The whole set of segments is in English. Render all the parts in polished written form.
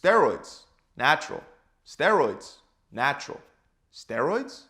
Steroids, natural. Steroids, natural. Steroids?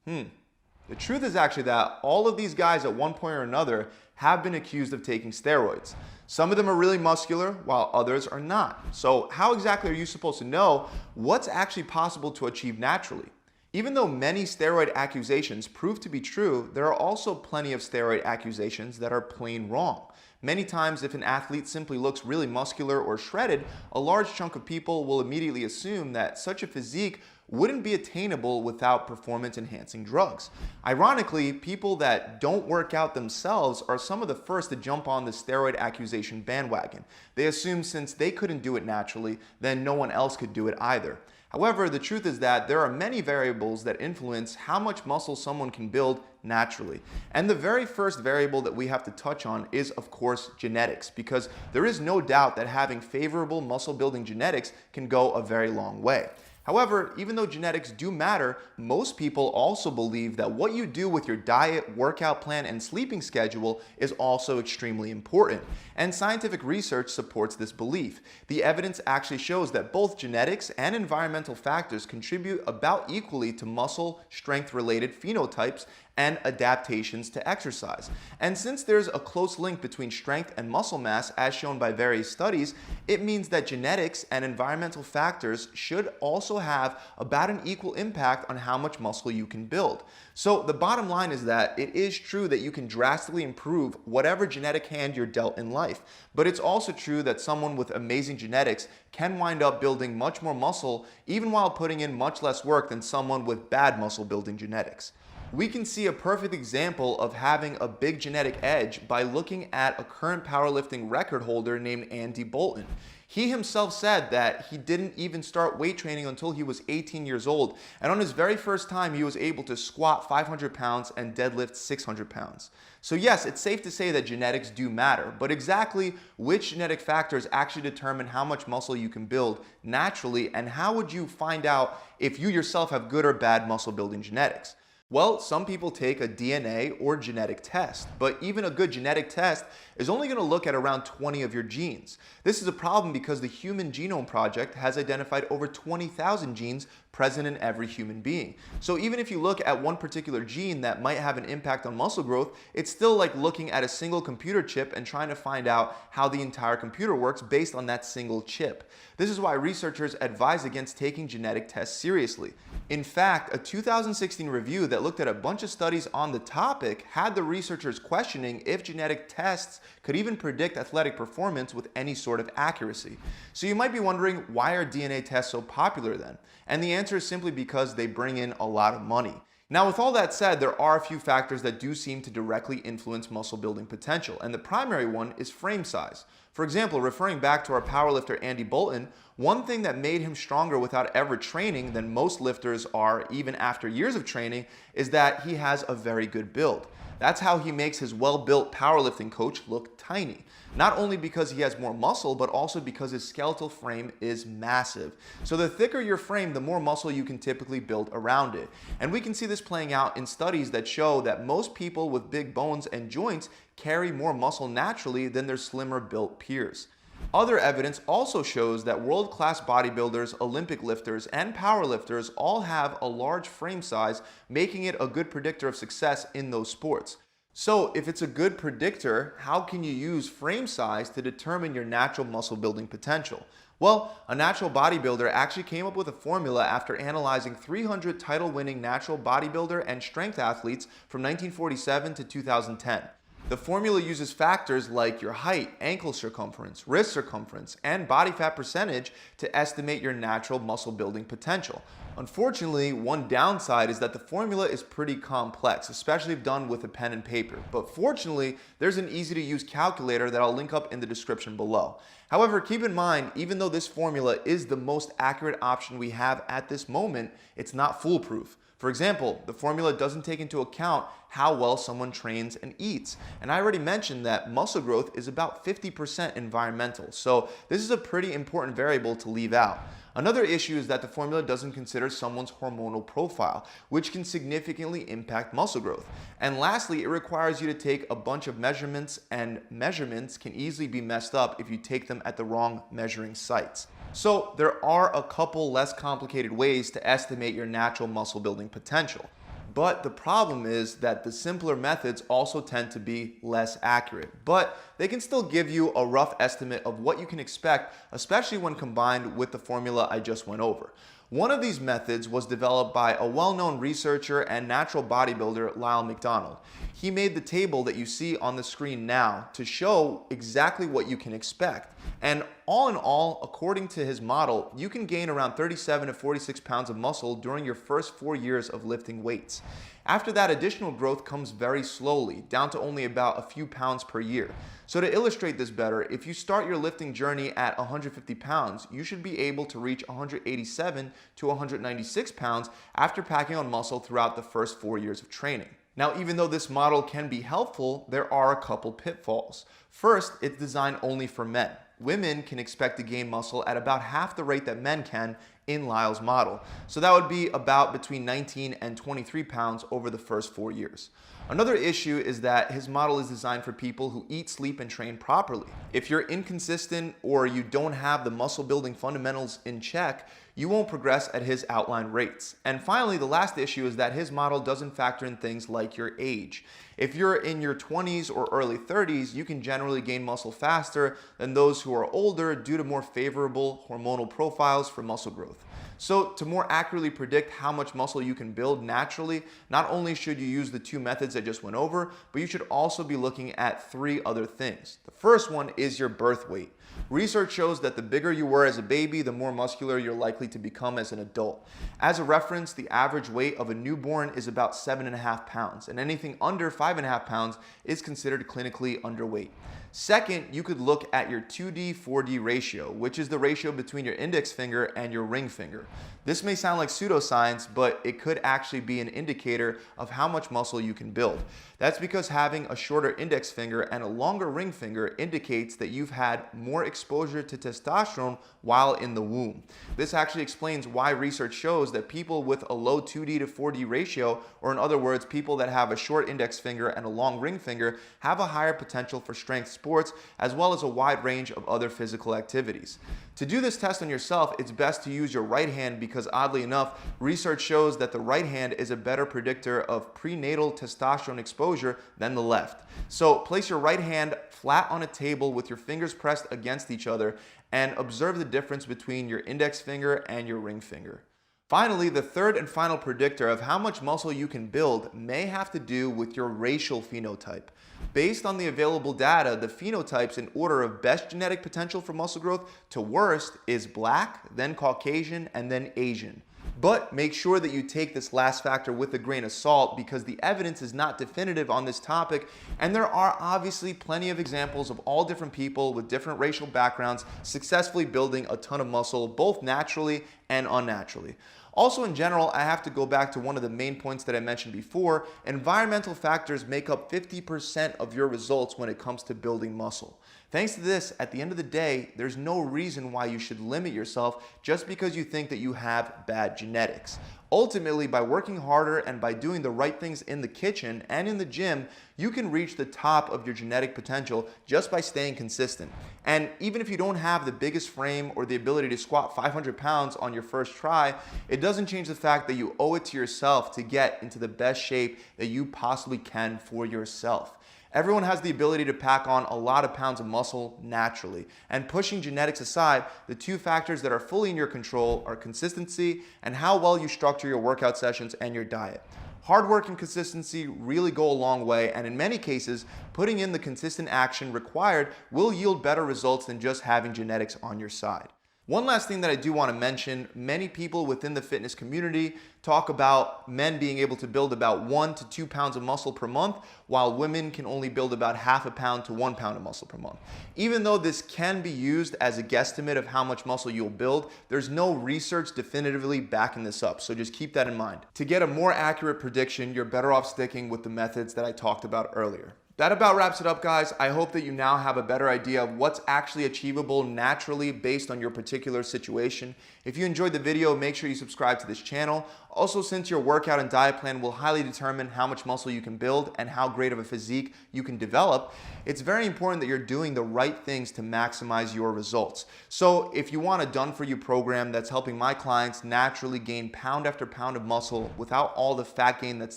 The truth is actually that all of these guys at one point or another have been accused of taking steroids. Some of them are really muscular, while others are not. So how exactly are you supposed to know what's actually possible to achieve naturally? Even though many steroid accusations prove to be true, there are also plenty of steroid accusations that are plain wrong. Many times, if an athlete simply looks really muscular or shredded, a large chunk of people will immediately assume that such a physique wouldn't be attainable without performance-enhancing drugs. Ironically, people that don't work out themselves are some of the first to jump on the steroid accusation bandwagon. They assume since they couldn't do it naturally, then no one else could do it either. However, the truth is that there are many variables that influence how much muscle someone can build naturally. And the very first variable that we have to touch on is, of course, genetics, because there is no doubt that having favorable muscle building genetics can go a very long way. However, even though genetics do matter, most people also believe that what you do with your diet, workout plan, and sleeping schedule is also extremely important. And scientific research supports this belief. The evidence actually shows that both genetics and environmental factors contribute about equally to muscle strength-related phenotypes and adaptations to exercise. And since there's a close link between strength and muscle mass as shown by various studies, it means that genetics and environmental factors should also have about an equal impact on how much muscle you can build. So the bottom line is that it is true that you can drastically improve whatever genetic hand you're dealt in life, but it's also true that someone with amazing genetics can wind up building much more muscle even while putting in much less work than someone with bad muscle building genetics. We can see a perfect example of having a big genetic edge by looking at a current powerlifting record holder named Andy Bolton. He himself said that he didn't even start weight training until he was 18 years old, and on his very first time he was able to squat 500 pounds and deadlift 600 pounds. So yes, it's safe to say that genetics do matter, but exactly which genetic factors actually determine how much muscle you can build naturally, and how would you find out if you yourself have good or bad muscle building genetics? Well, some people take a DNA or genetic test, but even a good genetic test is only going to look at around 20 of your genes. This is a problem because the Human Genome Project has identified over 20,000 genes present in every human being. So even if you look at one particular gene that might have an impact on muscle growth, it's still like looking at a single computer chip and trying to find out how the entire computer works based on that single chip. This is why researchers advise against taking genetic tests seriously. In fact, a 2016 review that looked at a bunch of studies on the topic had the researchers questioning if genetic tests could even predict athletic performance with any sort of accuracy. So you might be wondering, why are DNA tests so popular then? And the answer is simply because they bring in a lot of money. Now, with all that said, there are a few factors that do seem to directly influence muscle building potential, and the primary one is frame size. For example, referring back to our powerlifter Andy Bolton, one thing that made him stronger without ever training than most lifters are even after years of training is that he has a very good build. That's how he makes his well-built powerlifting coach look tiny. Not only because he has more muscle, but also because his skeletal frame is massive. So the thicker your frame, the more muscle you can typically build around it. And we can see this playing out in studies that show that most people with big bones and joints carry more muscle naturally than their slimmer built peers. Other evidence also shows that world-class bodybuilders, Olympic lifters, and powerlifters all have a large frame size, making it a good predictor of success in those sports. So if it's a good predictor, how can you use frame size to determine your natural muscle building potential? Well, a natural bodybuilder actually came up with a formula after analyzing 300 title-winning natural bodybuilder and strength athletes from 1947 to 2010. The formula uses factors like your height, ankle circumference, wrist circumference, and body fat percentage to estimate your natural muscle building potential. Unfortunately, one downside is that the formula is pretty complex, especially if done with a pen and paper. But fortunately, there's an easy to use calculator that I'll link up in the description below. However, keep in mind, even though this formula is the most accurate option we have at this moment, it's not foolproof. For example, the formula doesn't take into account how well someone trains and eats. And I already mentioned that muscle growth is about 50% environmental, so this is a pretty important variable to leave out. Another issue is that the formula doesn't consider someone's hormonal profile, which can significantly impact muscle growth. And lastly, it requires you to take a bunch of measurements, and measurements can easily be messed up if you take them at the wrong measuring sites. So there are a couple less complicated ways to estimate your natural muscle building potential. But the problem is that the simpler methods also tend to be less accurate, but they can still give you a rough estimate of what you can expect, especially when combined with the formula I just went over. One of these methods was developed by a well-known researcher and natural bodybuilder, Lyle McDonald. He made the table that you see on the screen now to show exactly what you can expect. And all in all, according to his model, you can gain around 37 to 46 pounds of muscle during your first 4 years of lifting weights. After that, additional growth comes very slowly, down to only about a few pounds per year. So to illustrate this better, if you start your lifting journey at 150 pounds, you should be able to reach 187 to 196 pounds after packing on muscle throughout the first 4 years of training. Now, even though this model can be helpful, there are a couple pitfalls. First, it's designed only for men. Women can expect to gain muscle at about half the rate that men can in Lyle's model. So that would be about between 19 and 23 pounds over the first 4 years. Another issue is that his model is designed for people who eat, sleep, and train properly. If you're inconsistent or you don't have the muscle building fundamentals in check, you won't progress at his outlined rates. And finally, the last issue is that his model doesn't factor in things like your age. If you're in your 20s or early 30s, you can generally gain muscle faster than those who are older due to more favorable hormonal profiles for muscle growth. So to more accurately predict how much muscle you can build naturally, not only should you use the two methods I just went over, but you should also be looking at 3 other things. The first one is your birth weight. Research shows that the bigger you were as a baby, the more muscular you're likely to become as an adult. As a reference, the average weight of a newborn is about 7.5 pounds, and anything under 5.5 pounds is considered clinically underweight. Second, you could look at your 2D/4D ratio, which is the ratio between your index finger and your ring finger. This may sound like pseudoscience, but it could actually be an indicator of how much muscle you can build. That's because having a shorter index finger and a longer ring finger indicates that you've had more exposure to testosterone while in the womb. This actually explains why research shows that people with a low 2D to 4D ratio, or in other words, people that have a short index finger and a long ring finger, have a higher potential for strength sports, as well as a wide range of other physical activities. To do this test on yourself, it's best to use your right hand because oddly enough, research shows that the right hand is a better predictor of prenatal testosterone exposure than the left. So place your right hand flat on a table with your fingers pressed against each other and observe the difference between your index finger and your ring finger. Finally, the third and final predictor of how much muscle you can build may have to do with your racial phenotype. Based on the available data, the phenotypes in order of best genetic potential for muscle growth to worst is Black, then Caucasian, and then Asian. But make sure that you take this last factor with a grain of salt because the evidence is not definitive on this topic, and there are obviously plenty of examples of all different people with different racial backgrounds successfully building a ton of muscle, both naturally and unnaturally. Also, in general, I have to go back to one of the main points that I mentioned before. Environmental factors make up 50% of your results when it comes to building muscle. Thanks to this, at the end of the day, there's no reason why you should limit yourself just because you think that you have bad genetics. Ultimately, by working harder and by doing the right things in the kitchen and in the gym, you can reach the top of your genetic potential just by staying consistent. And even if you don't have the biggest frame or the ability to squat 500 pounds on your first try, it doesn't change the fact that you owe it to yourself to get into the best shape that you possibly can for yourself. Everyone has the ability to pack on a lot of pounds of muscle naturally. And pushing genetics aside, the two factors that are fully in your control are consistency and how well you structure your workout sessions and your diet. Hard work and consistency really go a long way, and in many cases, putting in the consistent action required will yield better results than just having genetics on your side. One last thing that I do want to mention, many people within the fitness community talk about men being able to build about 1 to 2 pounds of muscle per month, while women can only build about half a pound to 1 pound of muscle per month. Even though this can be used as a guesstimate of how much muscle you'll build, there's no research definitively backing this up, so just keep that in mind. To get a more accurate prediction, you're better off sticking with the methods that I talked about earlier. That about wraps it up, guys. I hope that you now have a better idea of what's actually achievable naturally based on your particular situation. If you enjoyed the video, make sure you subscribe to this channel. Also, since your workout and diet plan will highly determine how much muscle you can build and how great of a physique you can develop, it's very important that you're doing the right things to maximize your results. So if you want a done-for-you program that's helping my clients naturally gain pound after pound of muscle without all the fat gain that's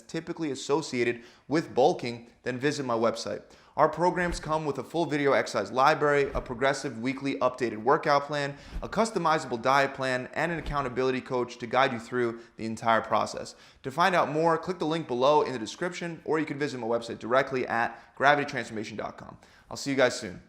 typically associated with bulking, then visit my website. Our programs come with a full video exercise library, a progressive weekly updated workout plan, a customizable diet plan, and an accountability coach to guide you through the entire process. To find out more, click the link below in the description, or you can visit my website directly at gravitytransformation.com. I'll see you guys soon.